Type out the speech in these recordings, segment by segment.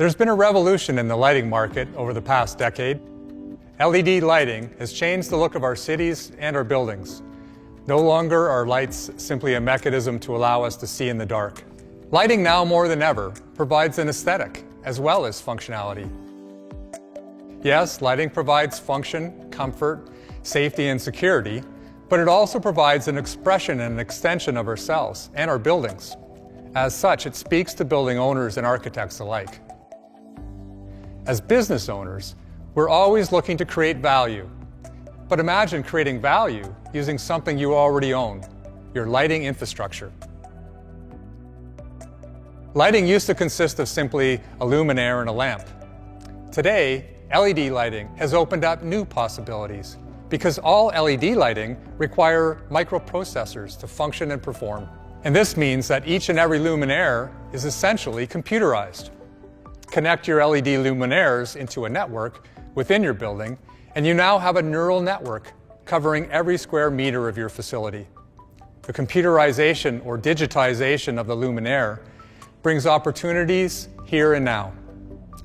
There's been a revolution in the lighting market over the past decade. LED lighting has changed the look of our cities and our buildings. No longer are lights simply a mechanism to allow us to see in the dark. Lighting now more than ever provides an aesthetic as well as functionality. Yes, lighting provides function, comfort, safety, and security, but it also provides an expression and an extension of ourselves and our buildings. As such, it speaks to building owners and architects alike. As business owners, we're always looking to create value. But imagine creating value using something you already own, your lighting infrastructure. Lighting used to consist of simply a luminaire and a lamp. Today, LED lighting has opened up new possibilities because all LED lighting require microprocessors to function and perform. And this means that each and every luminaire is essentially computerized. Connect your LED luminaires into a network within your building, and you now have a neural network covering every square meter of your facility. The computerization or digitization of the luminaire brings opportunities here and now.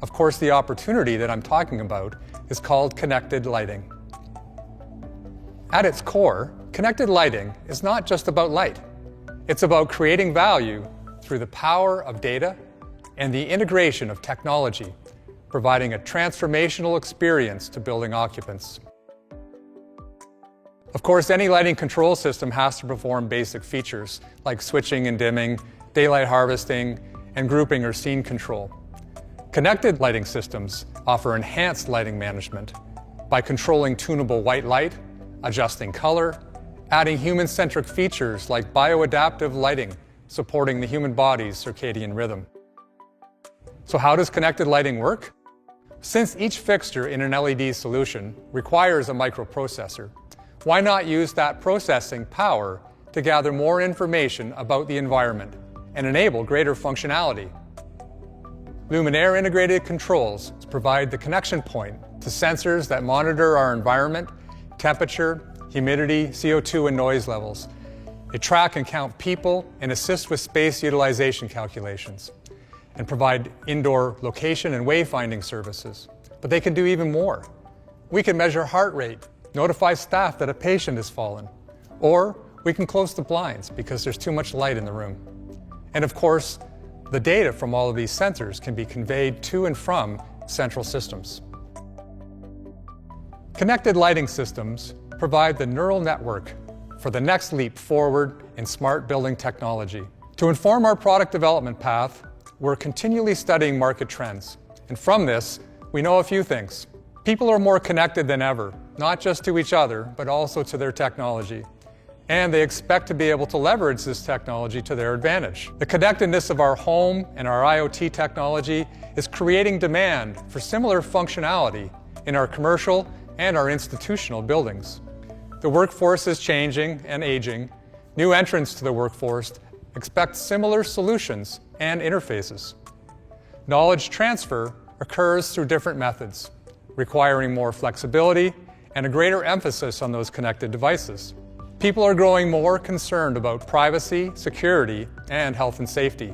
Of course, the opportunity that I'm talking about is called connected lighting. At its core, connected lighting is not just about light. It's about creating value through the power of data and the integration of technology, providing a transformational experience to building occupants. Of course, any lighting control system has to perform basic features like switching and dimming, daylight harvesting, and grouping or scene control. Connected lighting systems offer enhanced lighting management by controlling tunable white light, adjusting color, adding human-centric features like bioadaptive lighting, supporting the human body's circadian rhythm. So how does connected lighting work? Since each fixture in an LED solution requires a microprocessor, why not use that processing power to gather more information about the environment and enable greater functionality? Luminaire integrated controls provide the connection point to sensors that monitor our environment, temperature, humidity, CO2, and noise levels. They track and count people and assist with space utilization calculations, and provide indoor location and wayfinding services. But they can do even more. We can measure heart rate, notify staff that a patient has fallen, or we can close the blinds because there's too much light in the room. And of course, the data from all of these sensors can be conveyed to and from central systems. Connected lighting systems provide the neural network for the next leap forward in smart building technology. To inform our product development path, we're continually studying market trends. And from this, we know a few things. People are more connected than ever, not just to each other, but also to their technology. And they expect to be able to leverage this technology to their advantage. The connectedness of our home and our IoT technology is creating demand for similar functionality in our commercial and our institutional buildings. The workforce is changing and aging. New entrants to the workforce expect similar solutions and interfaces. Knowledge transfer occurs through different methods, requiring more flexibility and a greater emphasis on those connected devices. People are growing more concerned about privacy, security, and health and safety.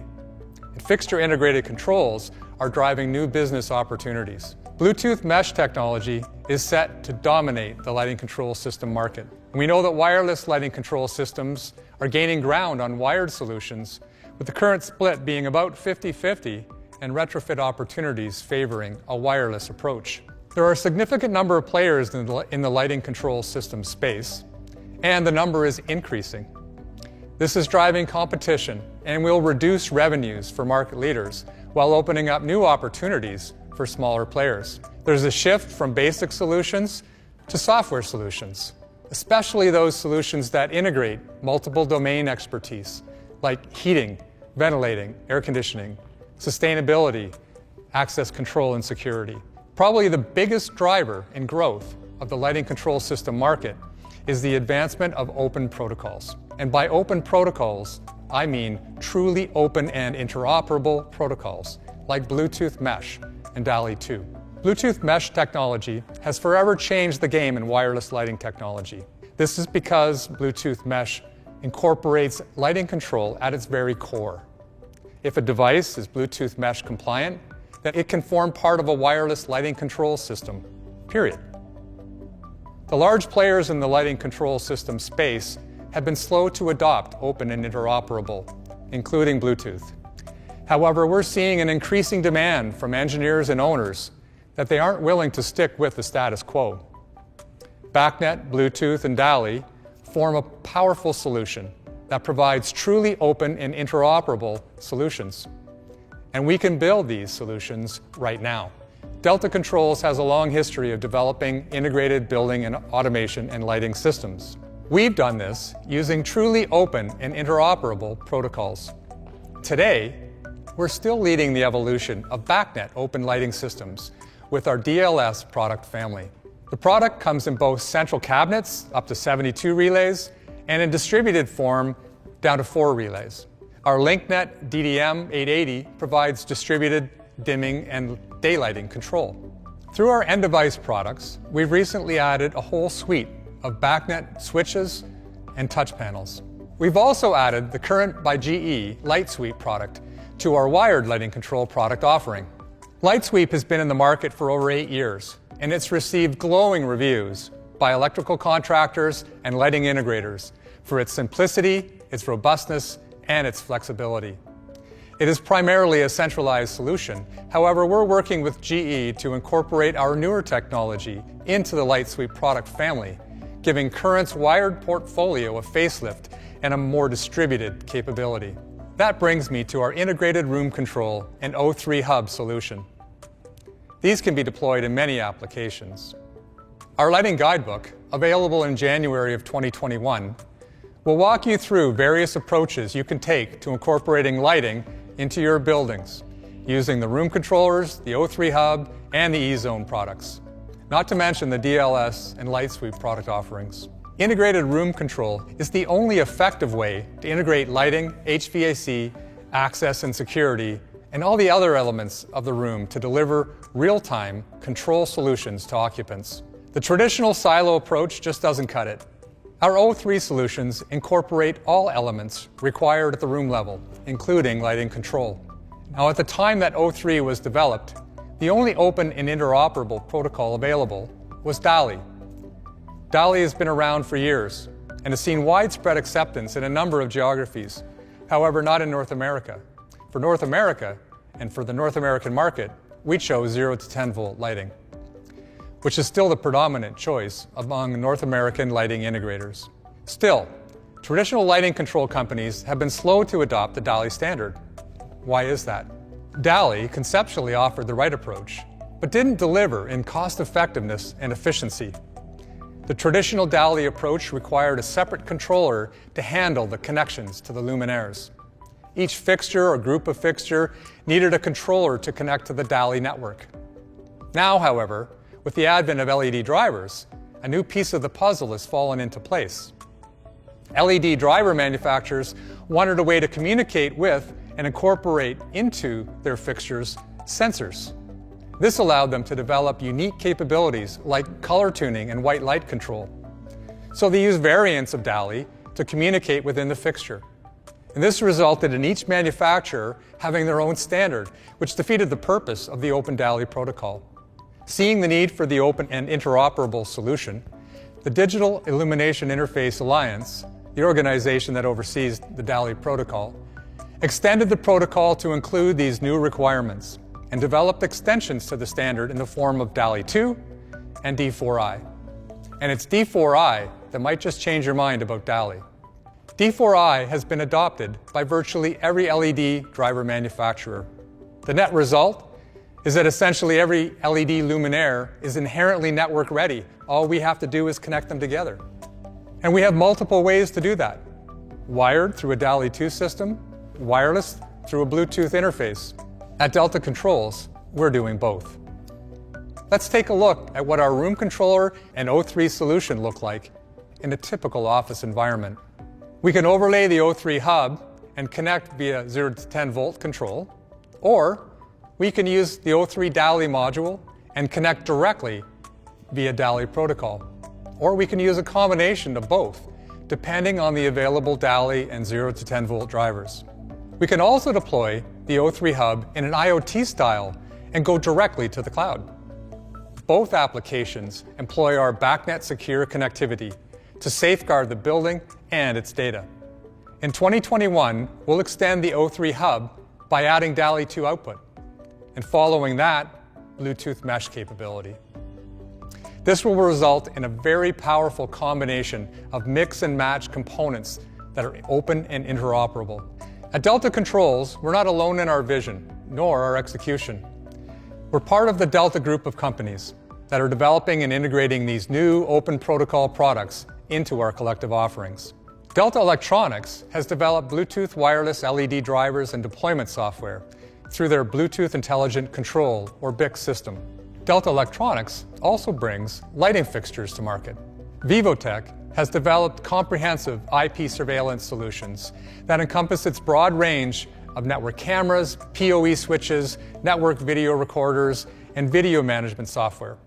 And fixture integrated controls are driving new business opportunities. Bluetooth mesh technology is set to dominate the lighting control system market. We know that wireless lighting control systems are gaining ground on wired solutions, with the current split being about 50-50 and retrofit opportunities favoring a wireless approach. There are a significant number of players in the lighting control system space, and the number is increasing. This is driving competition and will reduce revenues for market leaders while opening up new opportunities for smaller players. There's a shift from basic solutions to software solutions, especially those solutions that integrate multiple domain expertise like heating, ventilating, air conditioning, sustainability, access control, and security. Probably the biggest driver in growth of the lighting control system market is the advancement of open protocols. And by open protocols, I mean truly open and interoperable protocols like Bluetooth Mesh and DALI 2. Bluetooth Mesh technology has forever changed the game in wireless lighting technology. This is because Bluetooth Mesh incorporates lighting control at its very core. If a device is Bluetooth Mesh compliant, that it can form part of a wireless lighting control system, period. The large players in the lighting control system space have been slow to adopt open and interoperable, including Bluetooth. However, we're seeing an increasing demand from engineers and owners that they aren't willing to stick with the status quo. BACnet, Bluetooth, and DALI form a powerful solution that provides truly open and interoperable solutions. And we can build these solutions right now. Delta Controls has a long history of developing integrated building and automation and lighting systems. We've done this using truly open and interoperable protocols. Today, we're still leading the evolution of BACnet open lighting systems with our DLS product family. The product comes in both central cabinets, up to 72 relays, and in distributed form, down to 4 relays. Our LinkNet DDM 880 provides distributed dimming and daylighting control. Through our end-device products, we've recently added a whole suite of BACnet switches and touch panels. We've also added the Current by GE LightSweep product to our wired lighting control product offering. LightSweep has been in the market for over 8 years, and it's received glowing reviews by electrical contractors and lighting integrators for its simplicity, its robustness, and its flexibility. It is primarily a centralized solution. However, we're working with GE to incorporate our newer technology into the LightSweep product family, giving Current's wired portfolio a facelift and a more distributed capability. That brings me to our integrated room control and O3 hub solution. These can be deployed in many applications. Our lighting guidebook, available in January of 2021, will walk you through various approaches you can take to incorporating lighting into your buildings, using the room controllers, the O3 hub, and the E-Zone products, not to mention the DLS and LightSweep product offerings. Integrated room control is the only effective way to integrate lighting, HVAC, access and security, and all the other elements of the room to deliver real-time control solutions to occupants. The traditional silo approach just doesn't cut it. Our O3 solutions incorporate all elements required at the room level, including lighting control. Now, at the time that O3 was developed, the only open and interoperable protocol available was DALI. DALI has been around for years and has seen widespread acceptance in a number of geographies, however, not in North America. For North America, and for the North American market, we chose 0 to 10 volt lighting, which is still the predominant choice among North American lighting integrators. Still, traditional lighting control companies have been slow to adopt the DALI standard. Why is that? DALI conceptually offered the right approach, but didn't deliver in cost effectiveness and efficiency. The traditional DALI approach required a separate controller to handle the connections to the luminaires. Each fixture or group of fixture needed a controller to connect to the DALI network. Now, however, with the advent of LED drivers, a new piece of the puzzle has fallen into place. LED driver manufacturers wanted a way to communicate with and incorporate into their fixtures sensors. This allowed them to develop unique capabilities like color tuning and white light control. So they used variants of DALI to communicate within the fixture. And this resulted in each manufacturer having their own standard, which defeated the purpose of the Open DALI protocol. Seeing the need for the open and interoperable solution, the Digital Illumination Interface Alliance, the organization that oversees the DALI protocol, extended the protocol to include these new requirements and developed extensions to the standard in the form of DALI 2 and D4i. And it's D4i that might just change your mind about DALI. D4i has been adopted by virtually every LED driver manufacturer. The net result is that essentially every LED luminaire is inherently network ready. All we have to do is connect them together. And we have multiple ways to do that. Wired through a DALI 2 system, wireless through a Bluetooth interface. At Delta Controls, we're doing both. Let's take a look at what our room controller and O3 solution look like in a typical office environment. We can overlay the O3 hub and connect via 0 to 10 volt control, or we can use the O3 DALI module and connect directly via DALI protocol. Or we can use a combination of both, depending on the available DALI and 0 to 10 volt drivers. We can also deploy the O3 hub in an IoT style and go directly to the cloud. Both applications employ our BACnet secure connectivity to safeguard the building and its data. In 2021, we'll extend the O3 hub by adding DALI 2 output, and following that, Bluetooth mesh capability. This will result in a very powerful combination of mix and match components that are open and interoperable. At Delta Controls, we're not alone in our vision, nor our execution. We're part of the Delta group of companies that are developing and integrating these new open protocol products into our collective offerings. Delta Electronics has developed Bluetooth wireless LED drivers and deployment software through their Bluetooth Intelligent Control, or BIC system. Delta Electronics also brings lighting fixtures to market. Vivotech has developed comprehensive IP surveillance solutions that encompass its broad range of network cameras, PoE switches, network video recorders, and video management software.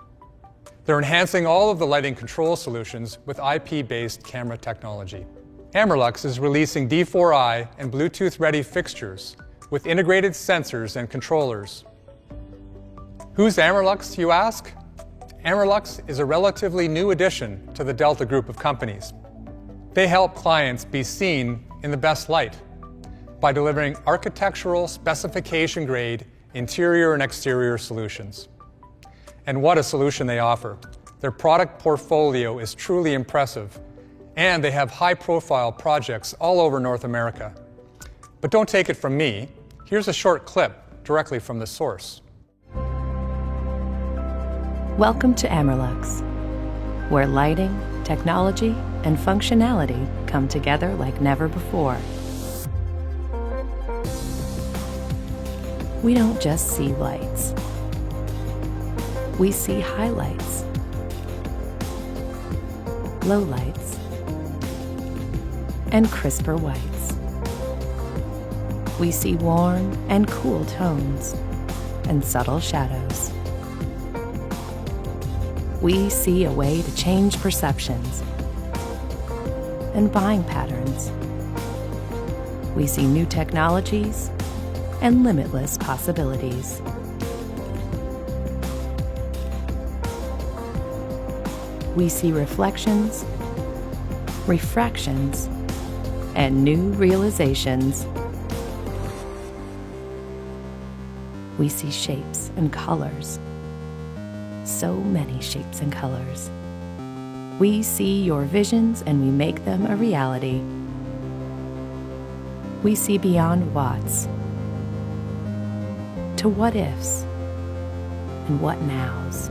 They're enhancing all of the lighting control solutions with IP-based camera technology. Amerlux is releasing D4i and Bluetooth-ready fixtures with integrated sensors and controllers. Who's Amerlux, you ask? Amerlux is a relatively new addition to the Delta group of companies. They help clients be seen in the best light by delivering architectural specification-grade interior and exterior solutions. And what a solution they offer. Their product portfolio is truly impressive, and they have high-profile projects all over North America. But don't take it from me. Here's a short clip directly from the source. Welcome to Amerlux, where lighting, technology, and functionality come together like never before. We don't just see lights. We see highlights, lowlights, and crisper whites. We see warm and cool tones and subtle shadows. We see a way to change perceptions and buying patterns. We see new technologies and limitless possibilities. We see reflections, refractions, and new realizations. We see shapes and colors. So many shapes and colors. We see your visions and we make them a reality. We see beyond whats to what ifs and what nows.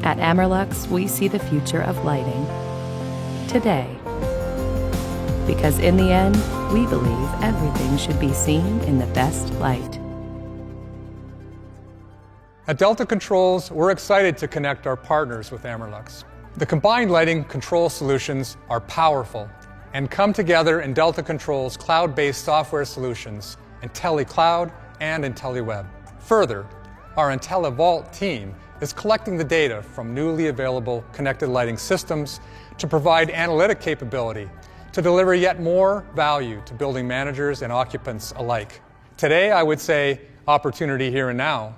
At Amerlux, we see the future of lighting today. Because in the end, we believe everything should be seen in the best light. At Delta Controls, we're excited to connect our partners with Amerlux. The combined lighting control solutions are powerful and come together in Delta Controls' cloud-based software solutions, IntelliCloud and IntelliWeb. Further, our IntelliVault team is collecting the data from newly available connected lighting systems to provide analytic capability to deliver yet more value to building managers and occupants alike. Today, I would say opportunity here and now.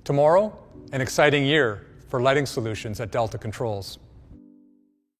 Tomorrow, an exciting year for lighting solutions at Delta Controls.